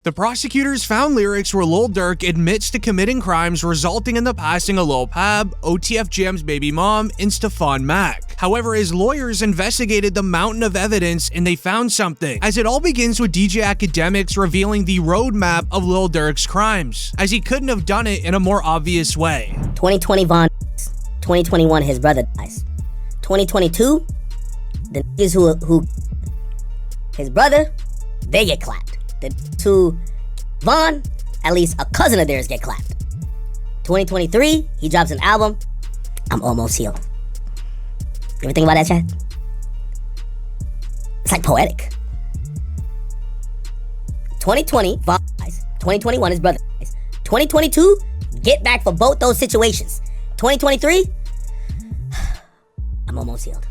The prosecutors found lyrics where Lil Durk admits to committing crimes resulting in the passing of Lil Pab, OTF Jam's baby mom, and Stefan Mack. However, his lawyers investigated the mountain of evidence and they found something, as it all begins with DJ Academics revealing the roadmap of Lil Durk's crimes, as he couldn't have done it in a more obvious way. 2020 Von, 2021 his brother dies. 2022, the niggas who his brother, they get clapped. The two Von, at least a cousin of theirs get clapped. 2023, he drops an album, I'm almost healed. You ever think about that, Chad? It's like poetic. 2020, Von dies. 2021, his brother dies. 2022, get back for both those situations. 2023, I'm almost healed.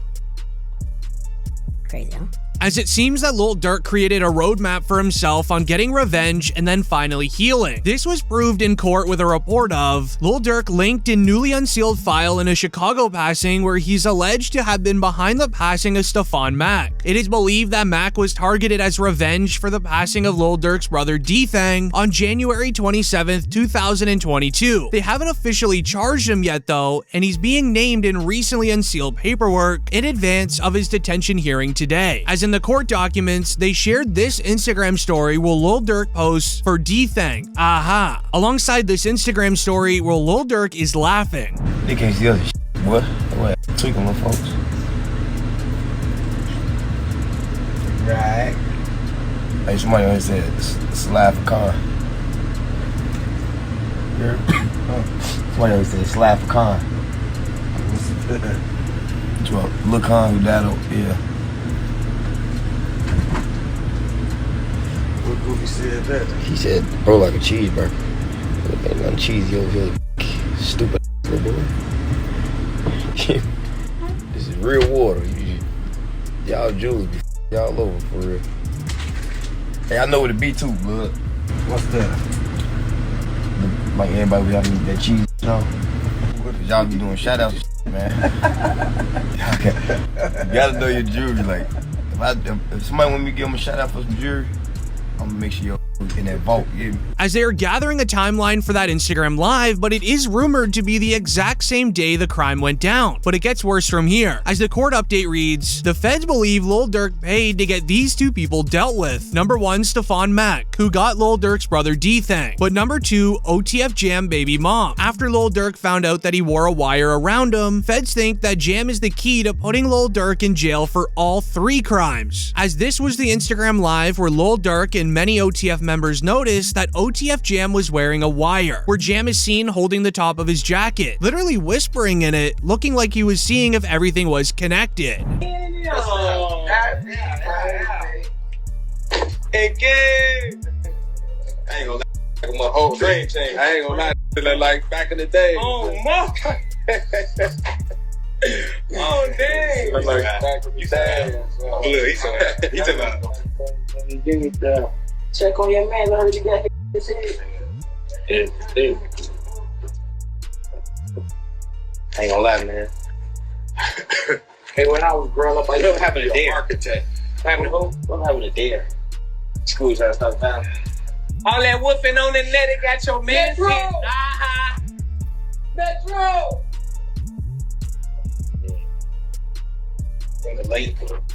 Crazy, huh? As it seems that Lil Durk created a roadmap for himself on getting revenge and then finally healing. This was proved in court with a report of Lil Durk linked in newly unsealed file in a Chicago passing where he's alleged to have been behind the passing of Stefan Mack. It is believed that Mack was targeted as revenge for the passing of Lil Durk's brother D-Thang on January 27th, 2022. They haven't officially charged him yet though, and he's being named in recently unsealed paperwork in advance of his detention hearing today. As in the court documents, they shared this Instagram story where Lil Durk posts for D-Thang, aha, alongside this Instagram story where Lil Durk is laughing. They can't see other shit, boy. What? Tweaking with folks. Right. Hey, somebody always said, slap for con. Somebody always said, slap for con. Look on who that, yeah. What Goofy said that? He said, bro, like a cheeseburger. Ain't nothing cheesy over here, stupid little boy. This is real water. Y'all Jews be y'all over for real. Hey, I know what it be too, blood. What's that? Like everybody be having that cheese, you know? Y'all be doing shout outs, man. You gotta know your jewelry. Like, if somebody want me to give them a shout out for some jewelry, I'm gonna make sure you're in that vault, yeah. As they are gathering a timeline for that Instagram live, but it is rumored to be the exact same day the crime went down. But it gets worse from here. As the court update reads, the feds believe Lil Durk paid to get these two people dealt with. Number one, Stefan Mack, who got Lil Durk's brother D-Thang. But number two, OTF Jam baby mom. After Lil Durk found out that he wore a wire around him, feds think that Jam is the key to putting Lil Durk in jail for all three crimes. As this was the Instagram live where Lil Durk and many OTF members noticed that OTF Jam was wearing a wire, where Jam is seen holding the top of his jacket, literally whispering in it, looking like he was seeing if everything was connected. Again. I ain't gonna lie, my whole dream changed. I ain't gonna lie, like back in the day. Oh, my. Oh, dang. Like back in the day. Oh, look, he took out. Check on your man, I heard you got his head. Yeah. I ain't gonna lie, man. Hey, when I was growing up, I What happened to Dare? architect. What happened to who? What happened to Dare? School trying to stop time. All that woofing on the net, it got your man Metro! hit. Uh-huh. Metro!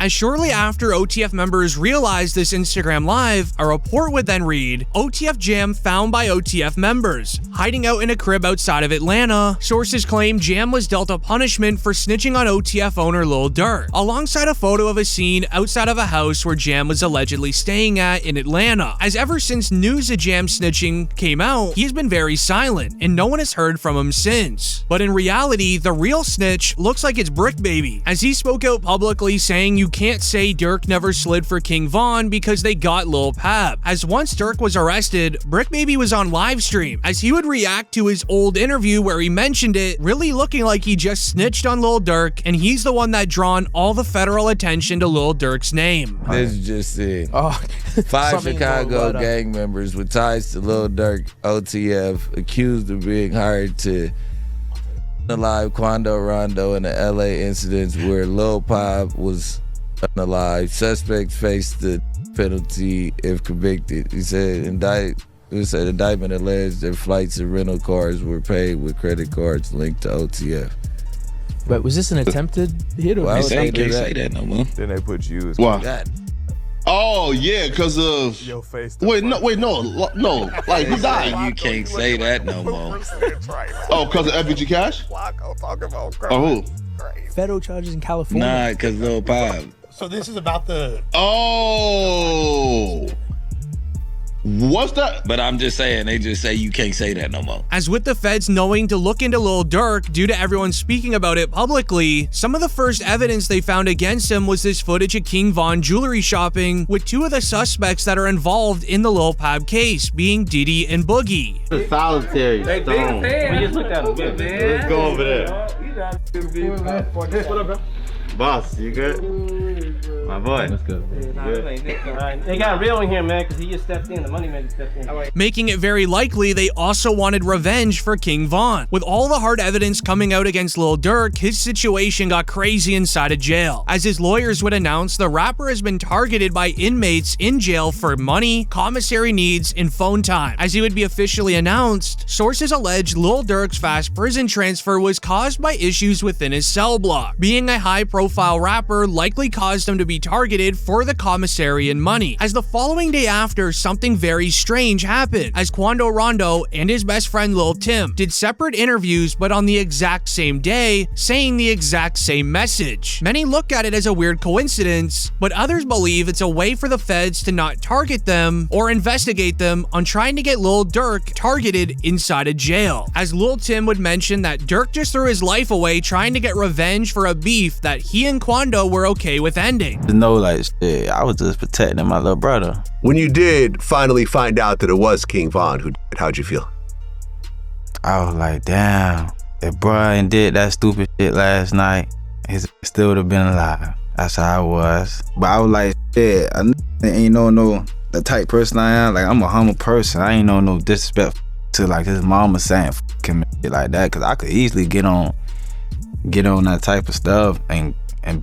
As shortly after OTF members realized this Instagram live, a report would then read, OTF Jam found by OTF members, hiding out in a crib outside of Atlanta. Sources claim Jam was dealt a punishment for snitching on OTF owner Lil Durk, alongside a photo of a scene outside of a house where Jam was allegedly staying at in Atlanta. As ever since news of Jam snitching came out, he has been very silent, and no one has heard from him since. But in reality, the real snitch looks like it's Brick Baby, as he spoke out publicly saying you can't say Durk never slid for King Von because they got Lil Pab. As once Durk was arrested, Brick Baby was on live stream as he would react to his old interview where he mentioned it, really looking like he just snitched on Lil Durk and he's the one that drawn all the federal attention to Lil Durk's name. This is just it. Five Chicago gang members with ties to Lil Durk, OTF, accused of being hired to alive Quando Rondo in the LA incidents where Lil Pab was unalive. Suspects faced the penalty if convicted. He said indictment alleged that flights and rental cars were paid with credit cards linked to OTF. But was this an attempted hit? Or Why would They they do can't say that? that no more. Then they put you as Why? God. Oh yeah, because of your face. Wait, no. Like who died? You can't say that no more. Oh, because of FBG Cash? Oh, who? Federal charges in California. Nah, because Lil Pop. So this is about the. Oh. What's that? But I'm just saying, they just say you can't say that no more. As with the feds knowing to look into Lil Durk due to everyone speaking about it publicly, some of the first evidence they found against him was this footage of King Von jewelry shopping with two of the suspects that are involved in the Lil Pab case, being Diddy and Boogie. The solitary stone. We just looked at him. Let's go over there. What up, bro? Boss, you good? My boy. Let's go. They got real in here, man, because he just stepped in. The money man stepped in. Making it very likely they also wanted revenge for King Von. With all the hard evidence coming out against Lil Durk, his situation got crazy inside of jail. As his lawyers would announce, the rapper has been targeted by inmates in jail for money, commissary needs, and phone time. As he would be officially announced, sources allege Lil Durk's fast prison transfer was caused by issues within his cell block. Being a high-profile rapper likely caused him to be targeted for the commissary and money. As the following day after, something very strange happened, as Quando Rondo and his best friend Lil Tim did separate interviews but on the exact same day, saying the exact same message. Many look at it as a weird coincidence, but others believe it's a way for the feds to not target them or investigate them on trying to get Lil Durk targeted inside of jail. As Lil Tim would mention that Durk just threw his life away trying to get revenge for a beef that he and Quando were okay with ending. To know, like, shit, I was just protecting my little brother. When you did finally find out that it was King Von who did it, how'd you feel? I was like, damn, if Brian did that stupid shit last night, he still would have been alive. That's how I was. But I was like, shit, I ain't no the type person I am. Like, I'm a humble person. I ain't no disrespect to like his mama saying f him and shit like that. Cause I could easily get on that type of stuff and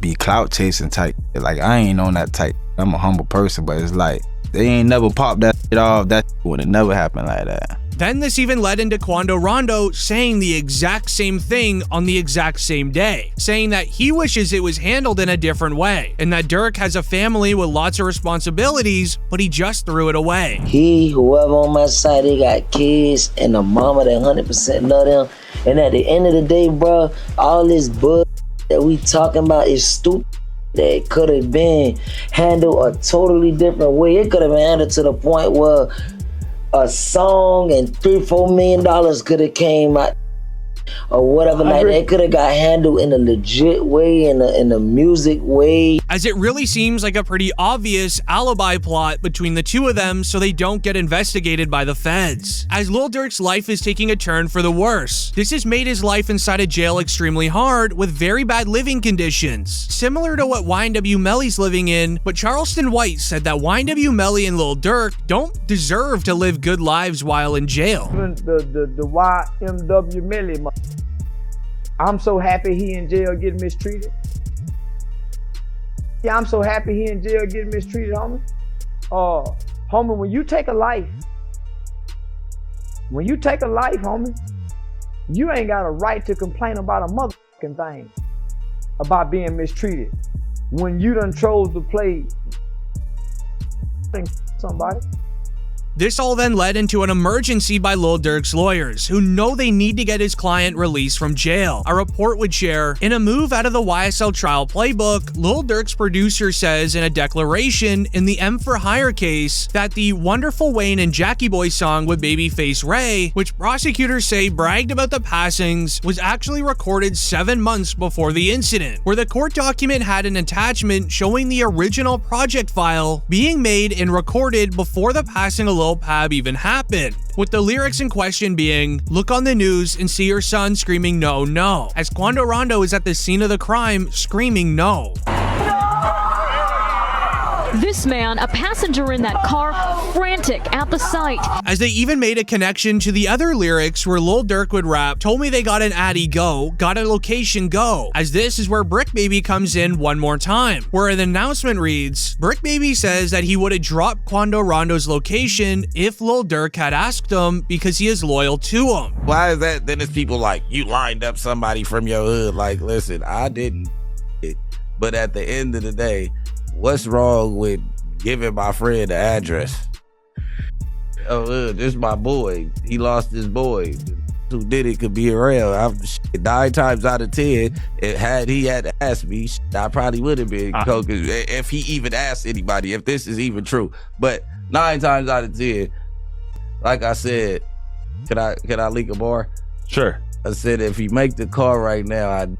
be clout chasing type. Like, I ain't on that type. I'm a humble person, but it's like, they ain't never popped that shit off. That would have never happened like that. Then this even led into Quando Rondo saying the exact same thing on the exact same day, saying that he wishes it was handled in a different way, and that Durk has a family with lots of responsibilities, but he just threw it away. Whoever on my side, they got kids and a mama that 100% love them. And at the end of the day, bro, all this bull that we talking about is stupid. That could have been handled a totally different way. It could have been handled to the point where a song and $3-4 million could have came out or whatever. Like that could have got handled in a legit way, in a music way. As it really seems like a pretty obvious alibi plot between the two of them so they don't get investigated by the feds. As Lil Durk's life is taking a turn for the worse, this has made his life inside of jail extremely hard with very bad living conditions, similar to what YNW Melly's living in, but Charleston White said that YNW Melly and Lil Durk don't deserve to live good lives while in jail. The YNW Melly, I'm so happy he in jail getting mistreated. Yeah, I'm so happy he in jail getting mistreated, homie. Homie, when you take a life, homie, you ain't got a right to complain about a motherfucking thing about being mistreated when you done chose to play somebody. This all then led into an emergency by Lil Durk's lawyers, who know they need to get his client released from jail. A report would share, in a move out of the YSL trial playbook, Lil Durk's producer says in a declaration in the M for Hire case that the Wonderful Wayne and Jackie Boy song with Babyface Ray, which prosecutors say bragged about the passings, was actually recorded 7 months before the incident, where the court document had an attachment showing the original project file being made and recorded before the passing of Lil Pab even happened, with the lyrics in question being, "Look on the news and see your son screaming no, no," as Quando Rondo is at the scene of the crime screaming no. This man, a passenger in that car, frantic at the sight. As they even made a connection to the other lyrics where Lil Durk would rap, "Told me they got an Addy, go, got a location, go," as this is where Brick Baby comes in one more time, where the announcement reads, Brick Baby says that he would have dropped Quando Rondo's location if Lil Durk had asked him because he is loyal to him. Why is that? Then it's people like, you lined up somebody from your hood. Like, listen, I didn't. But at the end of the day, what's wrong with giving my friend the address? Oh, this is my boy. He lost his boy. Who did it could be around. 9 times out of 10, had he had asked me, I probably would have been Coke if he even asked anybody, if this is even true. But 9 times out of 10, like I said, can I leak a bar? Sure. I said if he make the call right now, I'd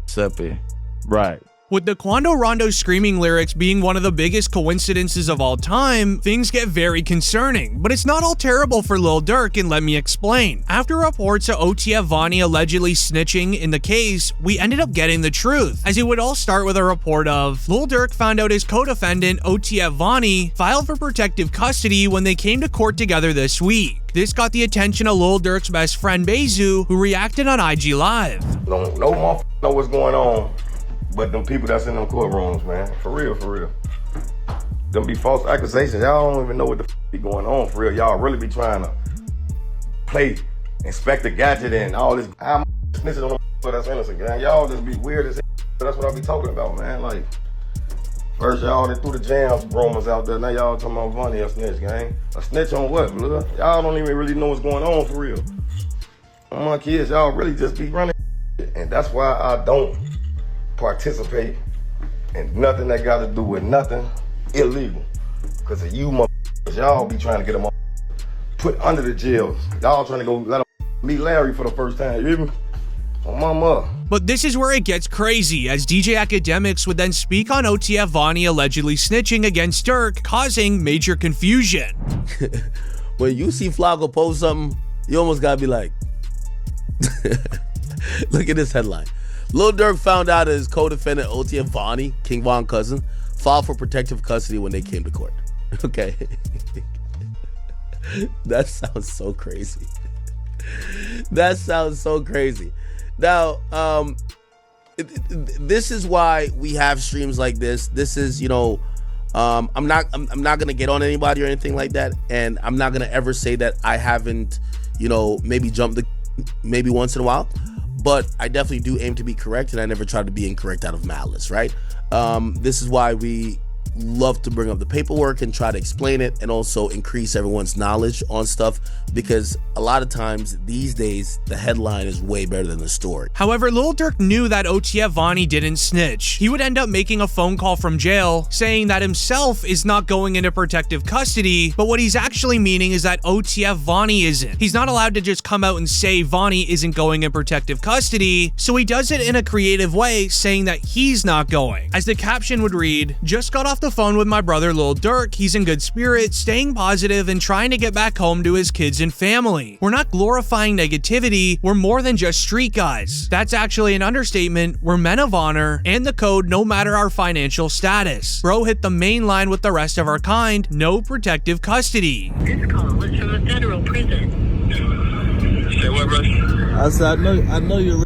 something. Right. With the Quando Rondo screaming lyrics being one of the biggest coincidences of all time, things get very concerning. But it's not all terrible for Lil Durk, and let me explain. After reports of OTF Vonnie allegedly snitching in the case, we ended up getting the truth, as it would all start with a report of Lil Durk found out his co-defendant OTF Vonnie filed for protective custody when they came to court together this week. This got the attention of Lil Durk's best friend Bezu, who reacted on IG Live. No motherfucker know what's going on. But them people that's in them courtrooms, man, for real. Them be false accusations. Y'all don't even know what the be going on, for real. Y'all really be trying to play Inspector Gadget and all this. I'm snitching on them that's innocent, man. Y'all just be weird as hell. That's what I be talking about, man. Like, first y'all done threw the jams rumors out there. Now y'all talking about Vonnie a snitch, gang. A snitch on what, blood? Y'all don't even really know what's going on, for real. My kids, y'all really just be running. And that's why I don't participate in nothing that got to do with nothing illegal. Because of you motherfuckers, y'all be trying to get them all put under the jail. Y'all trying to go let them meet Larry for the first time, you hear me? Oh, mama. But this is where it gets crazy, as DJ Academics would then speak on OTF Vonnie allegedly snitching against Durk, causing major confusion. When you see Flacco post something, you almost gotta be like, look at this headline. Lil Durk found out his co-defendant OTF Vonnie, King Von cousin, filed for protective custody when they came to court. Okay. That sounds so crazy. That sounds so crazy. Now, this is why we have streams like this. This is, you know, I'm not gonna get on anybody or anything like that, and I'm not gonna ever say that I haven't, you know, maybe jumped the maybe once in a while. But I definitely do aim to be correct, and I never try to be incorrect out of malice, right? This is why we love to bring up the paperwork and try to explain it, and also increase everyone's knowledge on stuff, because a lot of times these days the headline is way better than the story. However, Lil Durk knew that OTF Vonnie didn't snitch. He would end up making a phone call from jail saying that himself is not going into protective custody, but what he's actually meaning is that OTF Vonnie isn't. He's not allowed to just come out and say Vonnie isn't going in protective custody, so he does it in a creative way, saying that he's not going. As the caption would read, "Just got off the phone with my brother Lil Durk. He's in good spirits, staying positive, and trying to get back home to his kids and family. We're not glorifying negativity, we're more than just street guys. That's actually an understatement. We're men of honor and the code no matter our financial status. Bro hit the main line with the rest of our kind, no protective custody." This call is from a federal prison. Say what, bro? I said, I know you're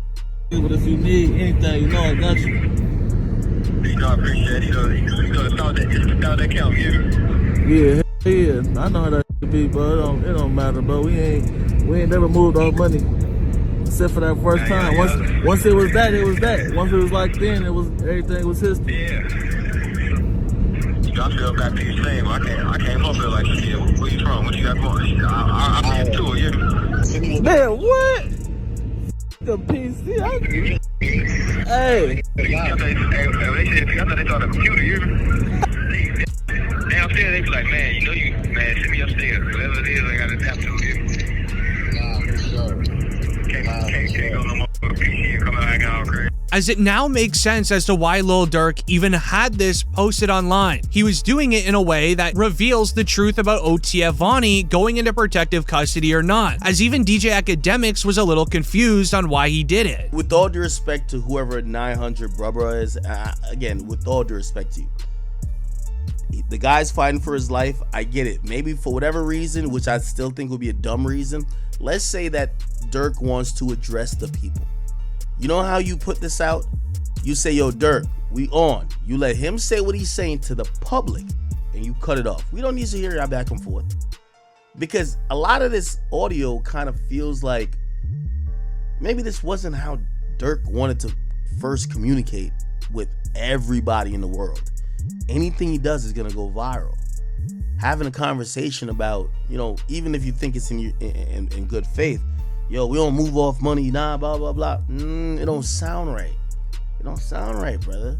but if you need anything, you know I got you. You know, I appreciate it. You know, that count, yeah, I know how that be, bro. It don't matter, bro. We ain't never moved our money except for that first time. Once it was that, it was that. Once it was like then, it was everything was history. Yeah. I feel got the same. I came home feel like shit. Where you from? What you got going? I been to it, yeah. Man, what? The PC. Hey. They thought they thought a computer, you downstairs, they be like, man, you know you, man, send me upstairs. Whatever it is, I gotta tap to it. Nah, for sure. Can't go no more with a PC and come out acting all crazy. As it now makes sense as to why Lil Durk even had this posted online. He was doing it in a way that reveals the truth about OTF Vonnie going into protective custody or not, as even DJ Academics was a little confused on why he did it. With all due respect to whoever 900 brother is, again, with all due respect to you, The guy's fighting for his life. I get it. Maybe for whatever reason, which I still think would be a dumb reason. Let's say that Durk wants to address the people. You know how you put this out? You say, yo, Durk, we on. You let him say what he's saying to the public and you cut it off. We don't need to hear y'all back and forth. Because a lot of this audio kind of feels like maybe this wasn't how Durk wanted to first communicate with everybody in the world. Anything he does is gonna go viral. Having a conversation about, you know, even if you think it's in good faith, yo, we don't move off money, nah, blah, blah, blah. It don't sound right. It don't sound right, brother.